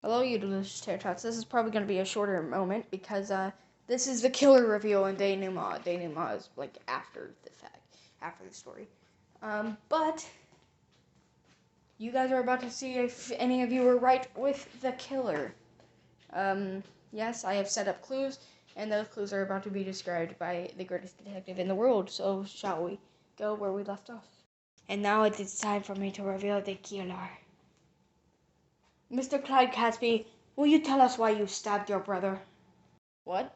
Hello, you delicious Tots. This is probably going to be a shorter moment because this is the killer reveal in denouement. Denouement is like after the fact, after the story. But you guys are about to see if any of you were right with the killer. Yes, I have set up clues, and those clues are about to be described by the greatest detective in the world. So shall we go where we left off? And now it is time for me to reveal the killer. Mr. Clyde Catesby, will you tell us why you stabbed your brother? What?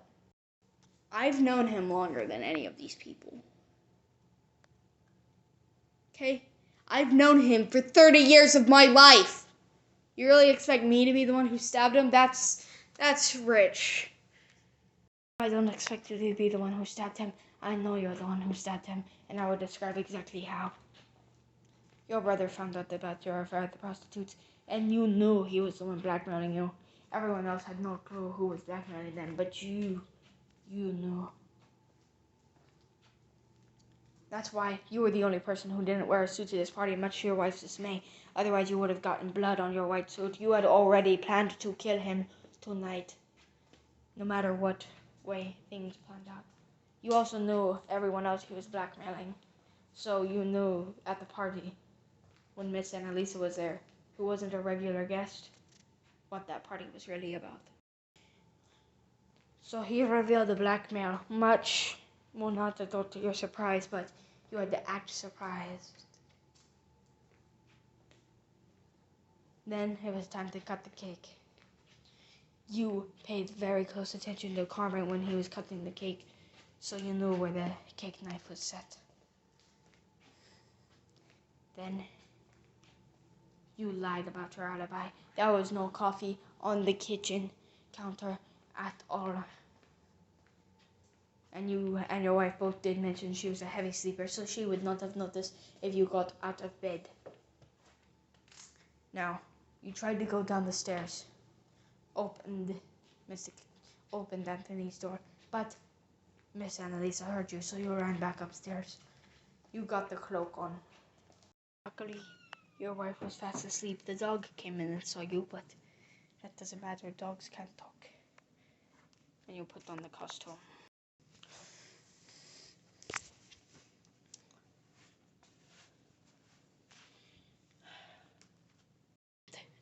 I've known him longer than any of these people. Okay? I've known him for 30 years of my life. You really expect me to be the one who stabbed him? That's rich. I don't expect you to be the one who stabbed him. I know you're the one who stabbed him, and I will describe exactly how. Your brother found out about your affair at the prostitutes, and you knew he was the one blackmailing you. Everyone else had no clue who was blackmailing them, but you knew. That's why you were the only person who didn't wear a suit to this party, much to your wife's dismay. Otherwise, you would have gotten blood on your white suit. You had already planned to kill him tonight, no matter what way things planned out. You also knew everyone else he was blackmailing, so you knew at the party, when Miss Annalisa was there, who wasn't a regular guest, what that party was really about. So he revealed the blackmail, much, well, not to your surprise, but you had to act surprised. Then it was time to cut the cake. You paid very close attention to Carmen when he was cutting the cake, so you knew where the cake knife was set. Then you lied about your alibi. There was no coffee on the kitchen counter at all. And you and your wife both did mention she was a heavy sleeper, so she would not have noticed if you got out of bed. Now, you tried to go down the stairs, opened Anthony's door, but Miss Annalisa heard you, so you ran back upstairs. You got the cloak on. Luckily, your wife was fast asleep. The dog came in and saw you, but that doesn't matter. Dogs can't talk. And you put on the costume.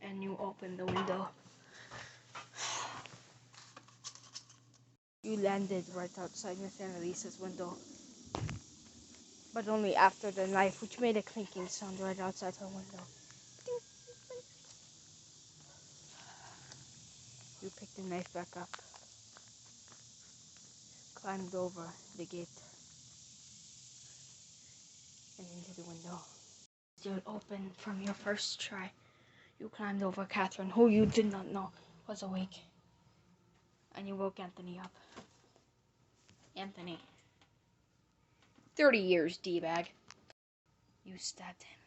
And you opened the window. You landed right outside Miss Annalisa's window, but only after the knife, which made a clinking sound right outside her window. You picked the knife back up, climbed over the gate, and into the window. Still open from your first try. You climbed over Catherine, who you did not know was awake, and you woke Anthony up. Anthony. 30 years, D-bag. You stabbed him.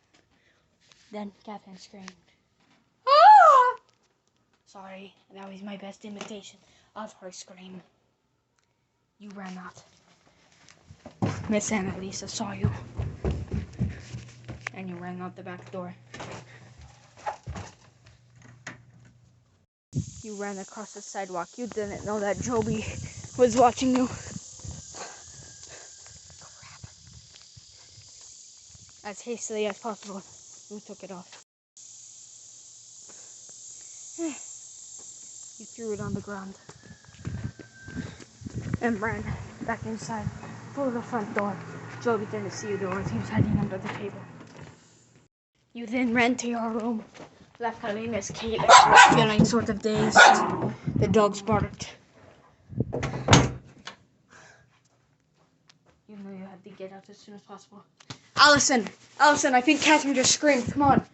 Then Catherine screamed. Ah! Sorry, that was my best imitation of her scream. You ran out. Miss Annalisa saw you. And you ran out the back door. You ran across the sidewalk. You didn't know that Joby was watching you. As hastily as possible, you took it off. You threw it on the ground and ran back inside through the front door. Joby didn't see you doors. He was hiding under the table. You then ran to your room. Luckily, Miss Kate was feeling sort of dazed. The dogs barked. You knew you had to get out as soon as possible. Allison, I think Catherine just screamed. Come on.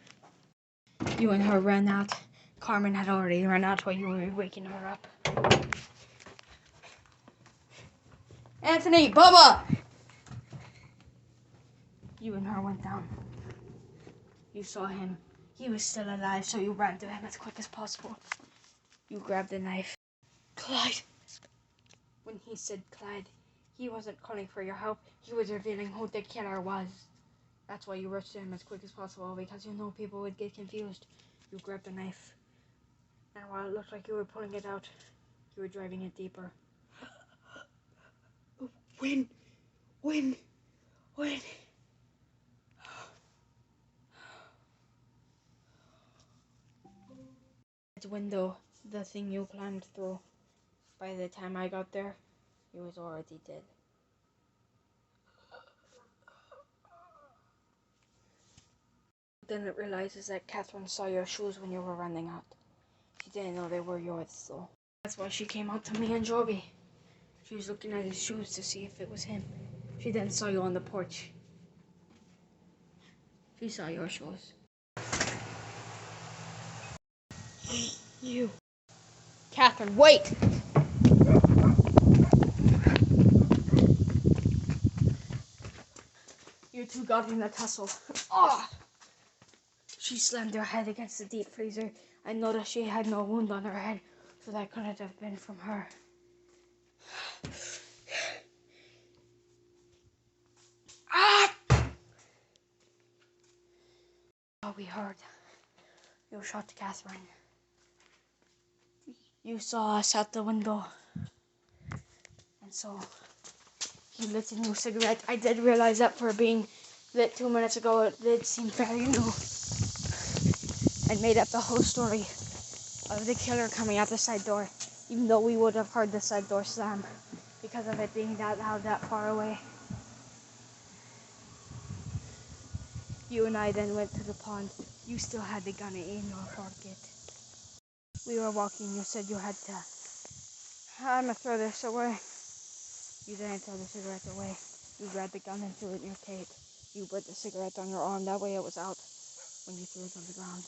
You and her ran out. Carmen had already run out while you were waking her up. Anthony, Bubba! You and her went down. You saw him. He was still alive, so you ran to him as quick as possible. You grabbed the knife. Clyde! When he said Clyde, he wasn't calling for your help. He was revealing who the killer was. That's why you rushed to him as quick as possible, because you know people would get confused. You grabbed the knife. And while while it looked like you were pulling it out. You were driving it deeper. When? The window, the thing you climbed through. By the time I got there, he was already dead. Then it realizes that Catherine saw your shoes when you were running out. She didn't know they were yours, though. That's why she came out to me and Joby. She was looking at his shoes to see if it was him. She then saw you on the porch. She saw your shoes. You. Catherine, wait! You two got in a tussle. Oh! She slammed her head against the deep freezer. I noticed she had no wound on her head, so that couldn't have been from her. Ah! Oh, we heard. You shot Catherine. You saw us out the window. And so, you lit a new cigarette. I did realize that for being lit 2 minutes ago, it did seem very new. And made up the whole story of the killer coming out the side door, even though we would have heard the side door slam because of it being that loud, that far away. You and I then went to the pond. You still had the gun in your pocket. We were walking. You said you had to. I'm gonna throw this away. You didn't throw the cigarette away. You grabbed the gun and threw it in your cape. You put the cigarette on your arm. That way it was out when you threw it on the ground.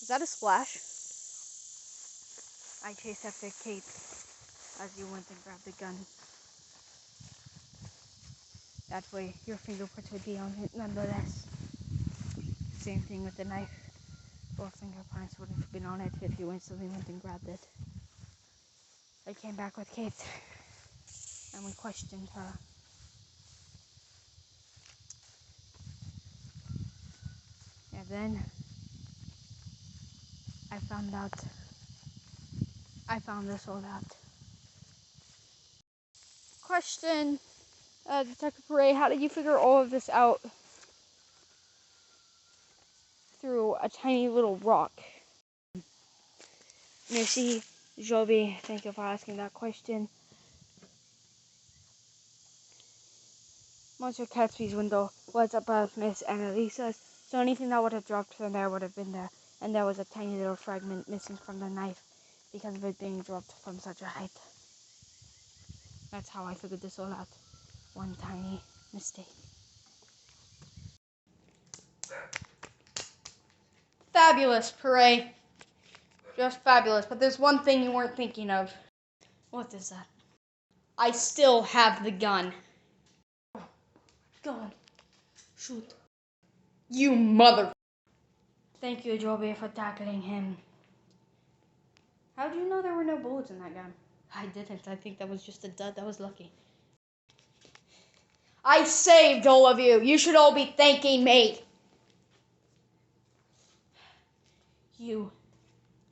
Was that a splash? I chased after Kate as you went and grabbed the gun. That way your fingerprints would be on it nonetheless. Same thing with the knife. Both fingerprints wouldn't have been on it if you instantly went and grabbed it. I came back with Kate and we questioned her. And then I found this all out. Question, Detective Perret, how did you figure all of this out through a tiny little rock? Merci, Joby, thank you for asking that question. Monsieur Catesby's window was above Miss Annalisa's, so anything that would have dropped from there would have been there. And there was a tiny little fragment missing from the knife because of it being dropped from such a height. That's how I figured this all out. One tiny mistake. Fabulous, Perret. Just fabulous. But there's one thing you weren't thinking of. What is that? I still have the gun. Go on. Shoot. You mother... Thank you, Joby, for tackling him. How do you know there were no bullets in that gun? I didn't. I think that was just a dud. That was lucky. I saved all of you. You should all be thanking me. You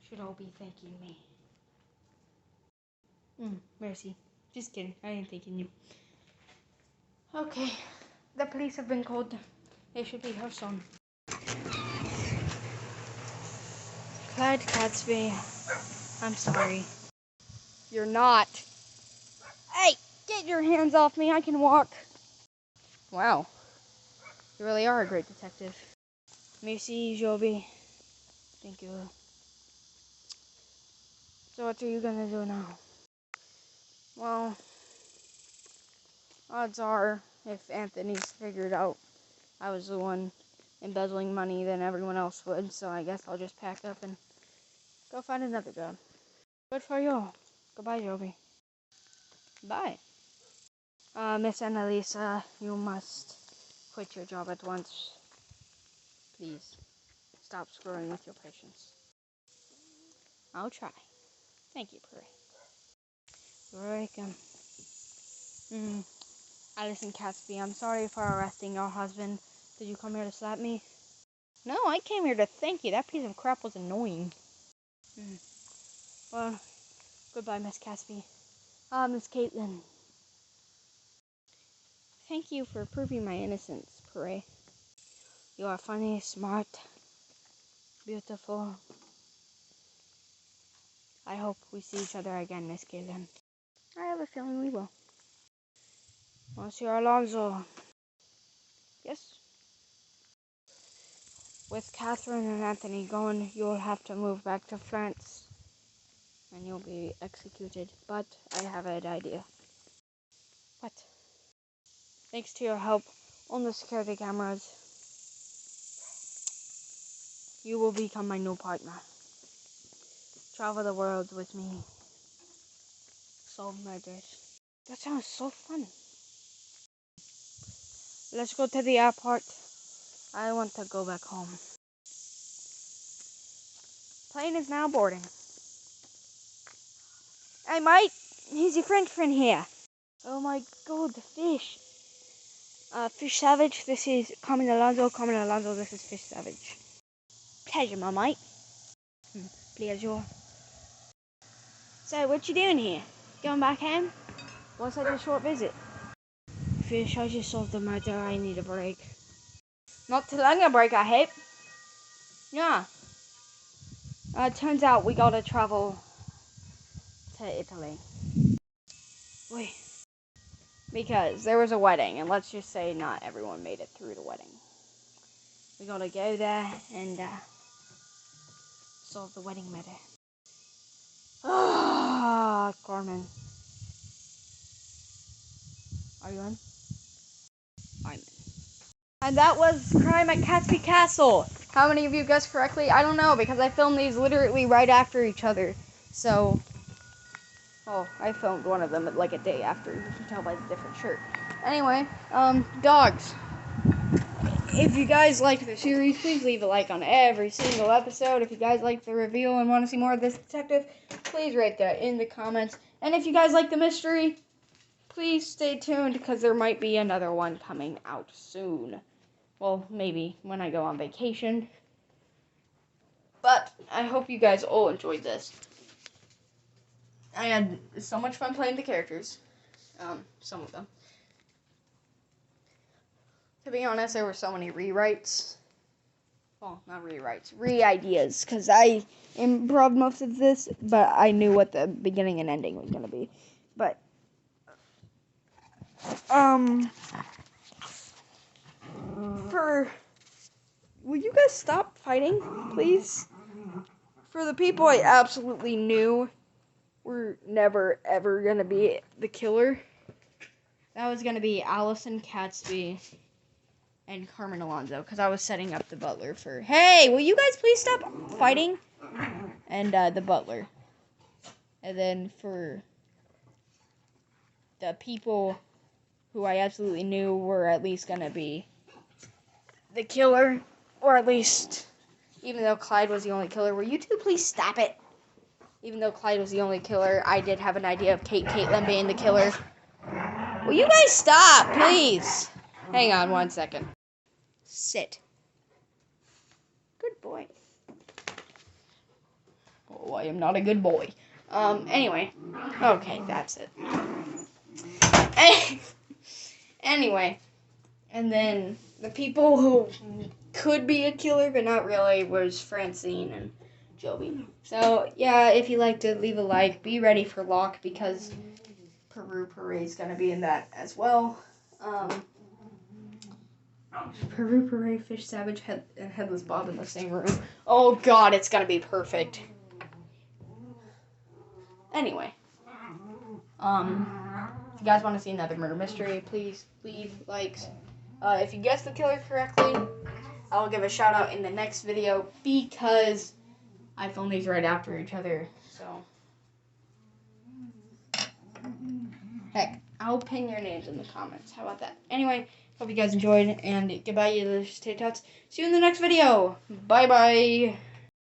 should all be thanking me. Mercy. Just kidding. I ain't thanking you. Okay. The police have been called. They should be here soon. Clyde Catesby, I'm sorry. You're not. Hey, get your hands off me. I can walk. Wow. You really are a great detective. Merci, Joby. Thank you. So what are you gonna do now? Well, odds are, if Anthony's figured out I was the one embezzling money, then everyone else would. So I guess I'll just pack up and go find another job. Good for you. Goodbye, Joby. Bye. Miss Annalisa, you must quit your job at once. Please, stop screwing with your patients. I'll try. Thank you, Perret. You're welcome. Alison Catesby, I'm sorry for arresting your husband. Did you come here to slap me? No, I came here to thank you. That piece of crap was annoying. Well, goodbye, Miss Catesby. Miss Caitlin. Thank you for proving my innocence, Pray. You are funny, smart, beautiful. I hope we see each other again, Miss Caitlin. I have a feeling we will. Monsieur Alonso. Yes? With Catherine and Anthony gone, you'll have to move back to France. And you'll be executed. But I have an idea. What? Thanks to your help on the security cameras, you will become my new partner. Travel the world with me. Solve murders. That sounds so fun. Let's go to the airport. I want to go back home. Plane is now boarding. Hey, mate. Here's your French friend here. Oh my god, the fish. Fish Savage, this is Carmen Alonso. Carmen Alonso, this is Fish Savage. Pleasure, my mate. Pleasure. So, what you doing here? Going back home? Or such a short visit? Fish, I just solved the murder. I need a break. Not too long a break, I hope. Yeah. Turns out we gotta travel to Italy. Wait. Because there was a wedding, and let's just say not everyone made it through the wedding. We gotta go there and solve the wedding matter. Ah, Carmen. Are you in? I'm in. And that was Crime at Catesby Castle. How many of you guessed correctly? I don't know, because I filmed these literally right after each other. So, I filmed one of them like a day after. You can tell by the different shirt. Anyway, dogs. If you guys liked the series, please leave a like on every single episode. If you guys like the reveal and want to see more of this detective, please write that in the comments. And if you guys like the mystery, please stay tuned, because there might be another one coming out soon. Well, maybe when I go on vacation. But I hope you guys all enjoyed this. I had so much fun playing the characters. Some of them. To be honest, there were so many rewrites. Well, not rewrites. Re-ideas. Because I improv most of this, but I knew what the beginning and ending was going to be. But, will you guys stop fighting, please? For the people I absolutely knew were never, ever going to be the killer, that was going to be Allison Catesby and Carmen Alonso, because I was setting up the butler for, hey, will you guys please stop fighting? And the butler. And then for the people who I absolutely knew were at least going to be the killer, or at least, even though Clyde was the only killer, will you two please stop it? Even though Clyde was the only killer, I did have an idea of Caitlin being the killer. Will you guys stop, please? Hang on 1 second. Sit. Good boy. Oh, I am not a good boy. Anyway. Okay, that's it. Anyway. And then the people who could be a killer, but not really, was Francine and Joby. So, yeah, if you liked it, leave a like. Be ready for Locke, because Peru Parade's gonna be in that as well. Peru Parade, Fish Savage, and Headless Bob in the same room. Oh god, it's gonna be perfect. Anyway. If you guys want to see another murder mystery, please leave likes. If you guessed the killer correctly, I'll give a shout out in the next video, because I filmed these right after each other, so. Heck, I'll pin your names in the comments. How about that? Anyway, hope you guys enjoyed, and goodbye, you delicious Tay Tots. See you in the next video. Bye-bye.